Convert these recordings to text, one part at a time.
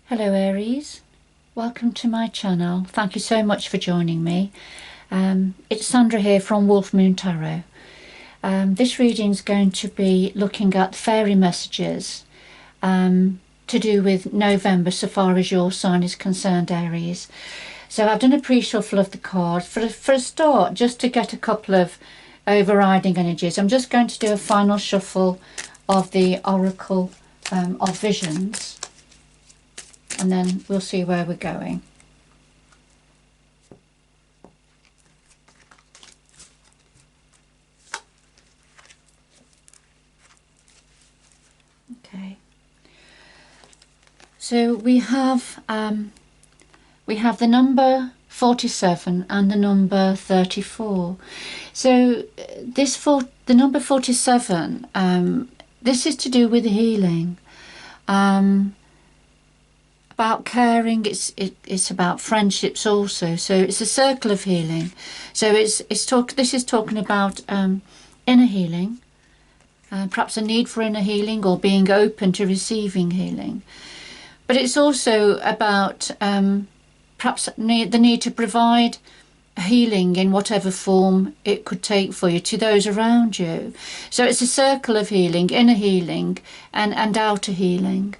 Hello Aries, welcome to my channel. Thank you so much for joining me. It's Sandra here from Wolf Moon Tarot. This reading is going to be looking at fairy messages to do with November so far as your sign is concerned, Aries. So I've done a pre-shuffle of the cards. For a start, just to get a couple of overriding energies, I'm just going to do a final shuffle of the Oracle of Visions. And then we'll see where we're going. Okay. So we have the number 47 and the number 34. So the number 47. This is to do with healing. About caring, it's about friendships also. So it's a circle of healing. So this is talking about inner healing, perhaps a need for inner healing or being open to receiving healing. But it's also about perhaps the need to provide healing in whatever form it could take for you to those around you. So it's a circle of healing, inner healing and outer healing.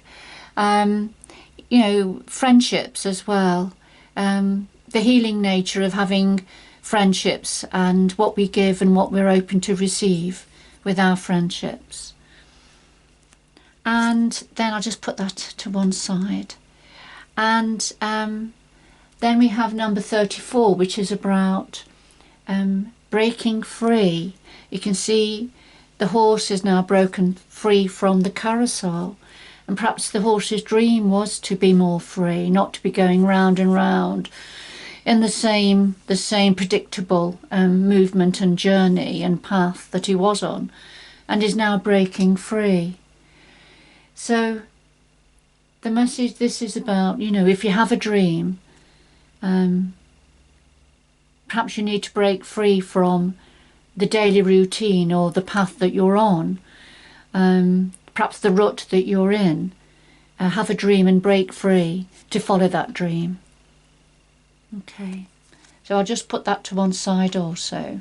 You know, friendships as well, the healing nature of having friendships and what we give and what we're open to receive with our friendships. And then I'll just put that to one side. And then we have number 34, which is about breaking free. You can see the horse is now broken free from the carousel. And perhaps the horse's dream was to be more free, not to be going round and round in the same predictable movement and journey and path that he was on, and is now breaking free. So the message this is about, you know, if you have a dream, perhaps you need to break free from the daily routine or the path that you're on. Perhaps the rut that you're in, have a dream and break free to follow that dream. Okay, so I'll just put that to one side also,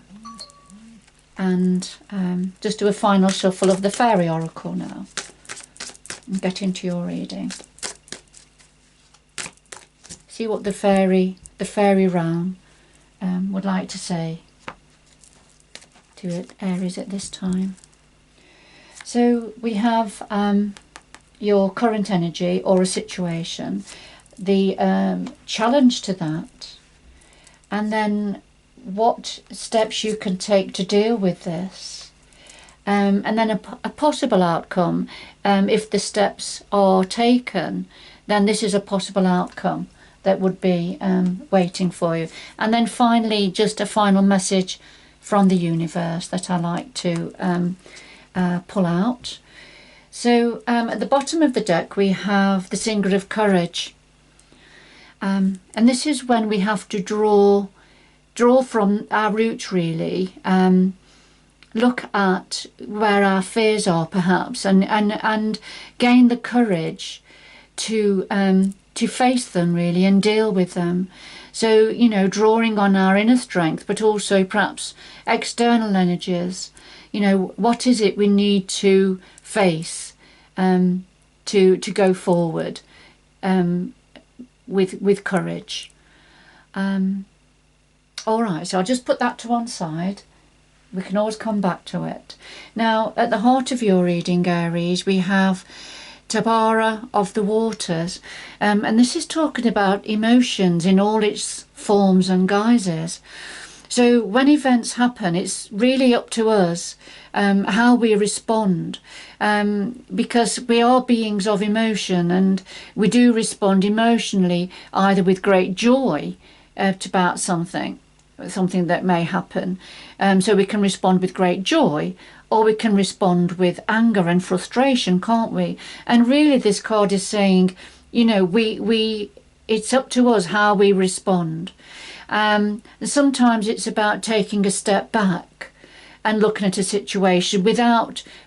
and just do a final shuffle of the Fairy Oracle now and get into your reading. See what the fairy realm would like to say to Aries at this time. So we have your current energy or a situation, the challenge to that, and then what steps you can take to deal with this, and then a possible outcome. If the steps are taken, then this is a possible outcome that would be waiting for you. And then finally, just a final message from the universe that I like to pull out. So at the bottom of the deck we have the Singer of Courage, and this is when we have to draw from our roots really, look at where our fears are perhaps, and gain the courage to face them really and deal with them. So, you know, drawing on our inner strength, but also perhaps external energies. You know, what is it we need to face to go forward with courage. All right, so I'll just put that to one side. We can always come back to it. Now, at the heart of your reading, Aries, we have Tabara of the Waters, and this is talking about emotions in all its forms and guises. So when events happen, it's really up to us how we respond, because we are beings of emotion, and we do respond emotionally either with great joy about something that may happen, so we can respond with great joy, or we can respond with anger and frustration, can't we? And really this card is saying, you know, it's up to us how we respond. Sometimes it's about taking a step back and looking at a situation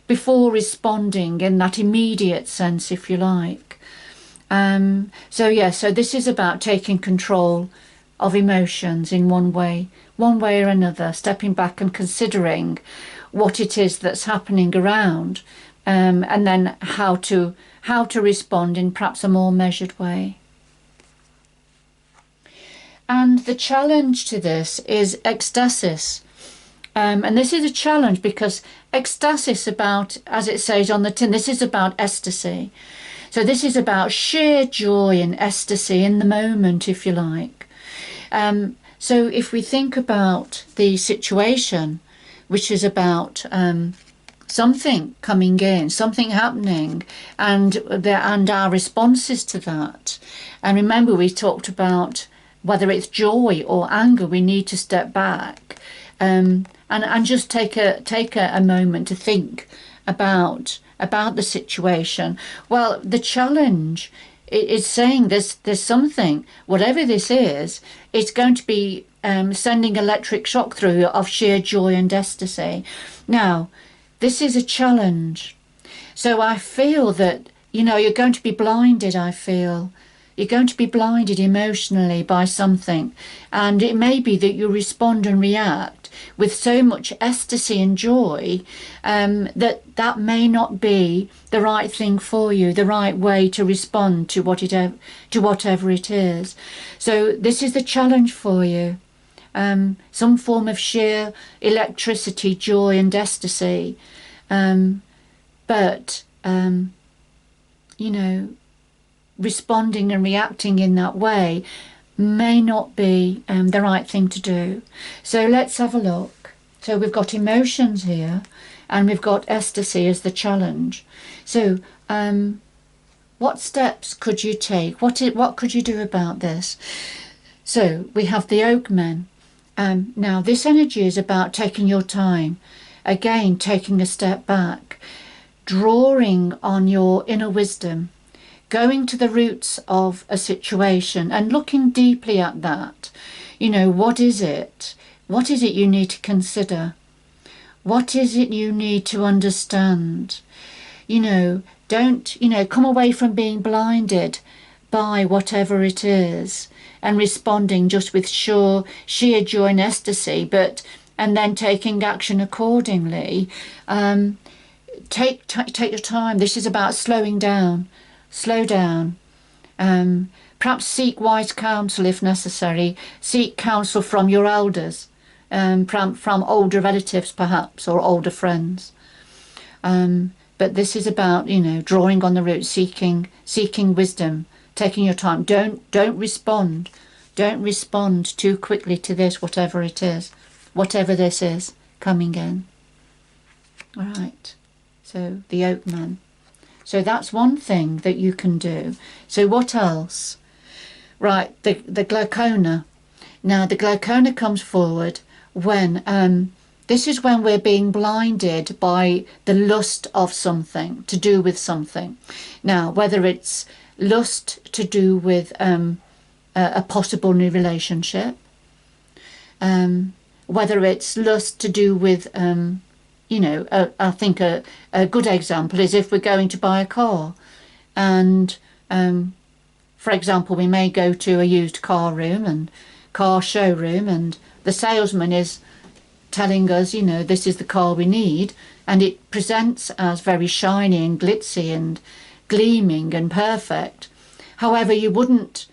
before responding in that immediate sense, if you like. So this is about taking control of emotions in one way or another, stepping back and considering what it is that's happening around, and then how to respond in perhaps a more measured way. And the challenge to this is ecstasis. And this is a challenge because ecstasis, about, as it says on the tin, this is about ecstasy. So this is about sheer joy and ecstasy in the moment, if you like. So if we think about the situation, which is about something coming in, something happening, and our responses to that. And remember, we talked about whether it's joy or anger, we need to step back and just take a moment to think about the situation. Well, the challenge is saying there's something, whatever this is, it's going to be sending electric shock through of sheer joy and ecstasy. Now, this is a challenge. So I feel that, you're going to be blinded, I feel. You're going to be blinded emotionally by something. And it may be that you respond and react with so much ecstasy and joy that may not be the right thing for you, the right way to respond to whatever it is. So this is the challenge for you. Some form of sheer electricity, joy and ecstasy. But responding and reacting in that way may not be the right thing to do. So let's have a look. So we've got emotions here, and we've got ecstasy as the challenge. So what steps could you take? What could you do about this? So we have the Oakmen. Now this energy is about taking your time, again taking a step back, drawing on your inner wisdom, going to the roots of a situation and looking deeply at that. What is it? What is it you need to consider? What is it you need to understand? Don't, come away from being blinded by whatever it is and responding just with sheer joy and ecstasy, and then taking action accordingly. Take your time. This is about slowing down. Slow down. Perhaps seek wise counsel if necessary. Seek counsel from your elders, from older relatives perhaps, or older friends. But this is about, drawing on the roots, seeking wisdom, taking your time. Don't respond. Don't respond too quickly to this, whatever it is, whatever this is coming in. All right. So the Oakman. So that's one thing that you can do. So what else? Right, the glaucona. Now the glaucona comes forward when this is when we're being blinded by the lust of something, to do with something. Now, whether it's lust to do with a possible new relationship, whether it's lust to do with I think a good example is if we're going to buy a car, and for example we may go to a used car room and car showroom, and the salesman is telling us, this is the car we need, and it presents as very shiny and glitzy and gleaming and perfect. However, you wouldn't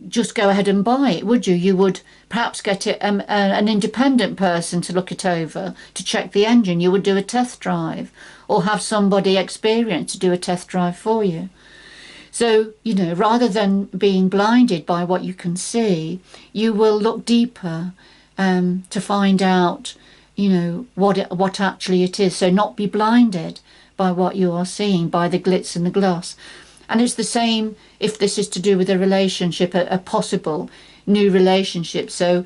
just go ahead and buy it, would you? You would perhaps get an independent person to look it over, to check the engine. You would do a test drive, or have somebody experienced to do a test drive for you. So, rather than being blinded by what you can see, you will look deeper to find out, what actually it is. So not be blinded by what you are seeing, by the glitz and the gloss. And it's the same if this is to do with a relationship, a possible new relationship. So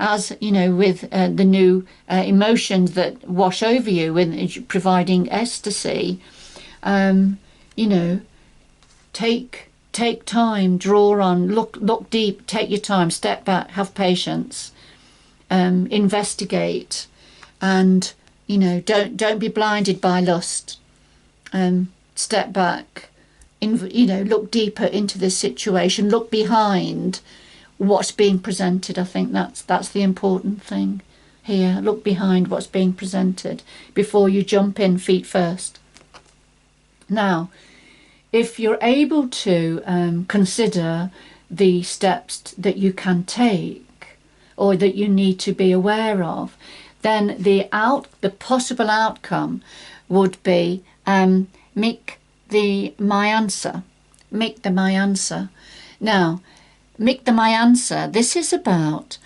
as, with the new emotions that wash over you when providing ecstasy, take time, draw on, look deep, take your time, step back, have patience, investigate, and, don't be blinded by lust. Step back. look deeper into this situation, look behind what's being presented. I think that's the important thing here. Look behind what's being presented before you jump in feet first. Now, if you're able to consider the steps that you can take or that you need to be aware of, then the possible outcome would be make my answer. Now, make my answer. This is about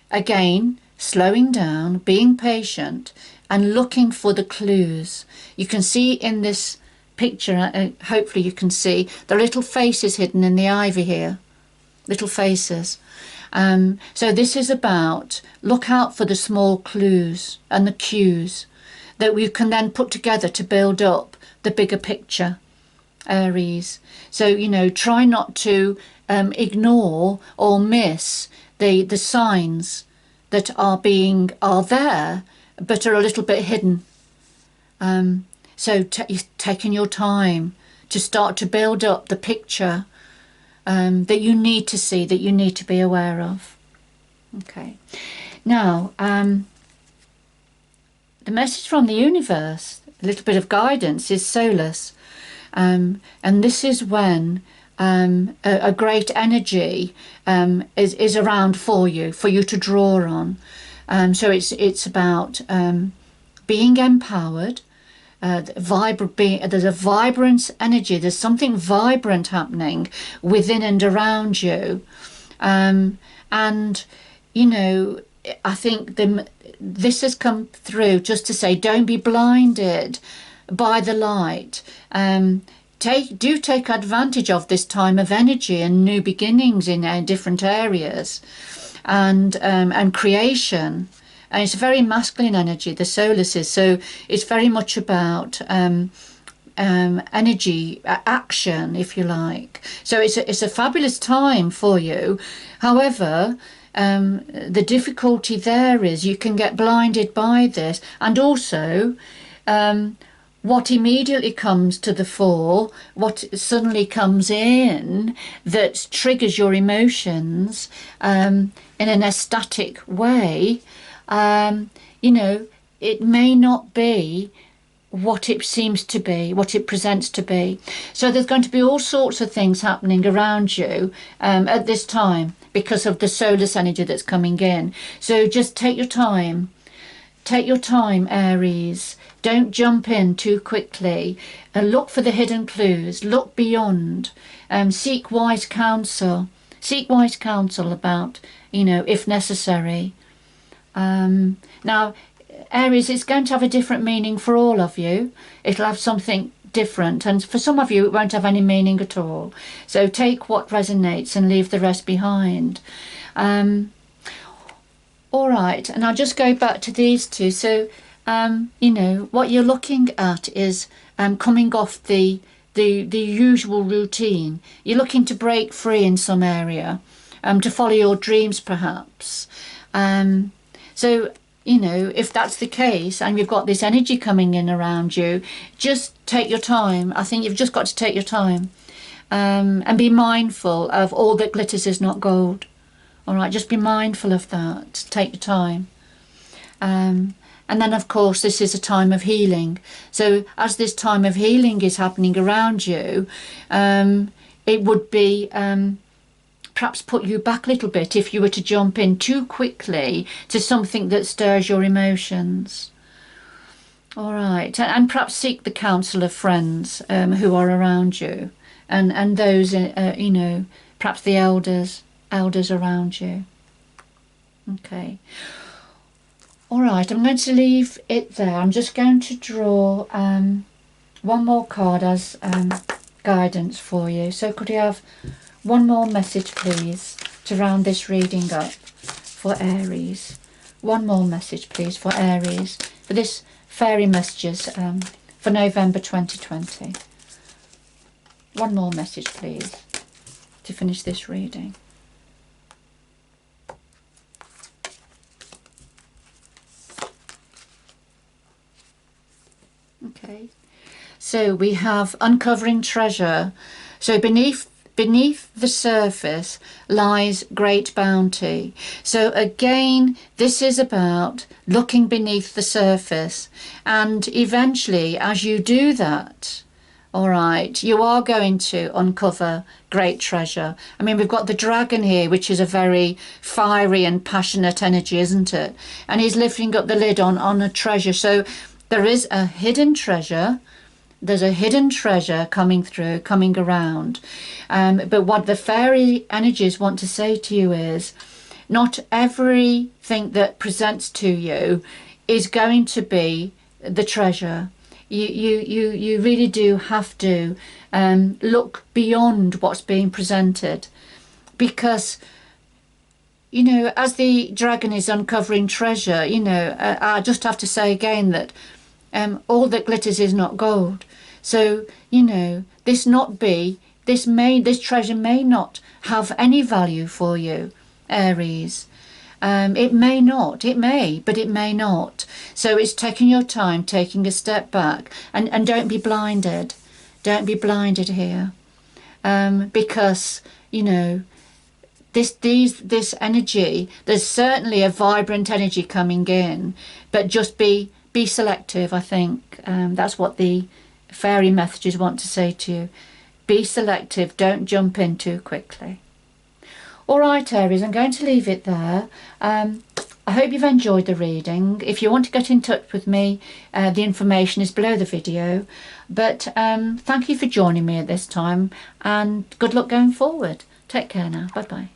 again slowing down, being patient, and looking for the clues. You can see in this picture, hopefully you can see the little faces hidden in the ivy here, little faces. So this is about look out for the small clues and the cues that we can then put together to build up the bigger picture, Aries. So, try not to ignore or miss the signs that are there, but are a little bit hidden. So taking your time to start to build up the picture that you need to see, that you need to be aware of. Okay. Now, the message from the universe, a little bit of guidance, is soulless. And this is when a great energy is around for you to draw on. So it's about being empowered. There's a vibrant energy. There's something vibrant happening within and around you, and I think this has come through just to say, don't be blinded by the light. Take advantage of this time of energy and new beginnings in different areas, and creation. And it's a very masculine energy, the soulless is. So it's very much about energy, action, if you like. So it's a fabulous time for you. However, the difficulty there is you can get blinded by this. And also, what immediately comes to the fore, what suddenly comes in that triggers your emotions in an ecstatic way, it may not be what it seems to be, what it presents to be. So there's going to be all sorts of things happening around you at this time because of the soulless energy that's coming in. So just take your time. Take your time, Aries. Don't jump in too quickly. Look for the hidden clues. Look beyond. Seek wise counsel. Seek wise counsel about, if necessary. Now, Aries, it's going to have a different meaning for all of you. It'll have something different, and for some of you it won't have any meaning at all. So take what resonates and leave the rest behind. All right, and I'll just go back to these two. So, what you're looking at is coming off the usual routine. You're looking to break free in some area, to follow your dreams perhaps. So, if that's the case and you've got this energy coming in around you, just take your time. I think you've just got to take your time and be mindful of all that glitters is not gold. All right, just be mindful of that. Take your time. And then, of course, this is a time of healing. So as this time of healing is happening around you, it would be perhaps put you back a little bit if you were to jump in too quickly to something that stirs your emotions. All right, and perhaps seek the counsel of friends who are around you, and those, perhaps the elders around you. Okay. All right, I'm going to leave it there. I'm just going to draw one more card as guidance for you. So could you have one more message, please, to round this reading up for Aries? One more message, please, for Aries, for this fairy messages for November 2020. One more message, please, to finish this reading. Okay, So we have uncovering treasure. So beneath the surface lies great bounty. So again, this is about looking beneath the surface, and eventually as you do that, all right, you are going to uncover great treasure. I mean, we've got the dragon here, which is a very fiery and passionate energy, isn't it? And he's lifting up the lid on a treasure. So there is a hidden treasure. There's a hidden treasure coming through, coming around. But what the fairy energies want to say to you is, not everything that presents to you is going to be the treasure. You really do have to look beyond what's being presented, because, you know, as the dragon is uncovering treasure, you know, I just have to say again that all that glitters is not gold. So, you know, this treasure may not have any value for you, Aries. It may not, it may, but it may not. So it's taking your time, taking a step back, and don't be blinded. Don't be blinded here. Because, you know, this energy, there's certainly a vibrant energy coming in, but just be selective, I think. That's what the fairy messages want to say to you. Be selective, don't jump in too quickly. All right, Aries, I'm going to leave it there. I hope you've enjoyed the reading. If you want to get in touch with me, the information is below the video. But thank you for joining me at this time, and good luck going forward. Take care now. Bye-bye.